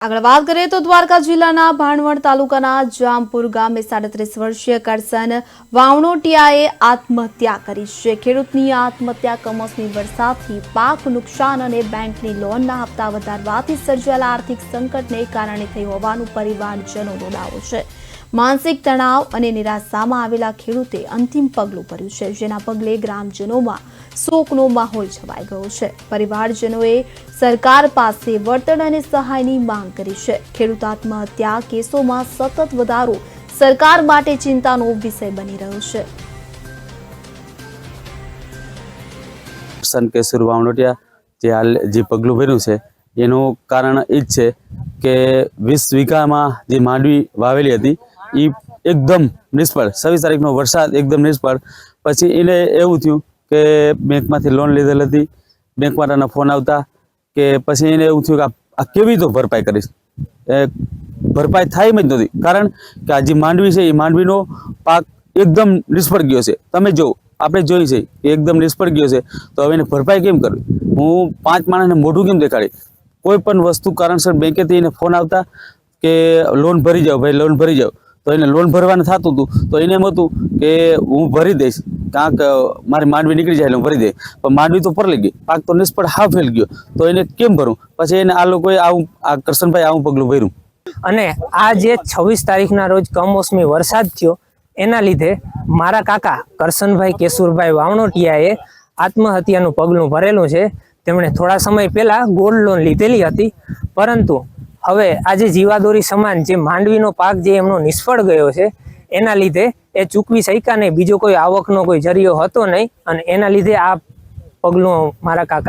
આગળ વાત કરીએ તો દ્વારકા જિલ્લાના ભાણવડ તાલુકાના જામપુર ગામે 37 વર્ષીય કરસન વાવણોટિયાએ આત્મહત્યા કરી છે। ખેડૂતની આત્મહત્યા કમોસમી વરસાદથી પાક નુકસાન અને બેંકની લોનના હપ્તા વધારવાથી સર્જાયેલા આર્થિક સંકટને કારણે થઈ હોવાનું પરિવારજનોનો દાવો છે। માનસિક તણાવ અને નિરાશામાં આવેલા ખેડૂતે અંતિમ પગલું ભર્યું છે, જેના પગલે ગ્રામજનોમાં શોકનો માહોલ છવાઈ ગયો છે। પરિવારજનોએ સરકાર પાસે વળતર અને સહાયની માંગ કરી છે। ખેડૂત આત્મહત્યા કેસોમાં સતત વધારો સરકાર માટે ચિંતાનો વિષય બની રહ્યો છે। કેશુર વાવણોટિયા જે પગલું ભર્યું છે એનું કારણ એ જ છે કે 20 વીઘામાં જે માંડવી વાવેલી હતી એ એકદમ નિષ્ફળ। 26 તારીખનો વરસાદ એકદમ નિષ્ફળ। પછી એને એવું થયું કે બેંકમાંથી લોન લીધેલ હતી, બેંકવાળાના ફોન આવતા કે પછી એને એવું થયું કે આ કેવી તો ભરપાઈ કરીશ, ભરપાઈ થાય જ નથી। કારણ કે આ જે માંડવી છે એ માંડવીનો પાક એકદમ નિષ્ફળ ગયો છે। તમે જો આપણે જોઈ છે કે એકદમ નિષ્ફળ ગયો છે, તો હવે એને ભરપાઈ કેમ કરવી? હું 5 માણસને મોઢું કેમ દેખાડી? કોઈ પણ વસ્તુ કારણસર બેંકેથી એને ફોન આવતા કે લોન ભરી જાઓ ભાઈ, લોન ભરી જાઓ, તો એને લોન ભરવાનું થતું હતું તો એને એમ હતું કે હું ભરી દઈશ, કાંક મારી માંડવી નીકળી જાય એટલે હું ભરી દઈશ, પણ માંડવી તો પરલી ગઈ, પાક તો નિષ્ફળ હાવ ફેલ ગયો, તો એને કેમ ભરું? પછી એને આ લોકોએ આ કરશનભાઈ આવું પગલું ભર્યું। અને આ જે 26 તારીખના રોજ કમોસમી વરસાદ થયો એના લીધે મારા કાકા કરશનભાઈ કેશુરભાઈ વાવણોટિયાએ આત્મહત્યાનું પગલું ભરેલું છે। તેમણે થોડા સમય પહેલા ગોલ્ડ લોન લીધેલી હતી, પરંતુ હવે આજે જીવાદોરી સમાન જે માંડવીનો પાક જે એમનો નિષ્ફળ ગયો છે એના લીધે એ ચૂકવી શક્યા નહીં, બીજો કોઈ આવકનો કોઈ જરિયો હતો નહીં, અને એના લીધે આ પગલું મારા કાકા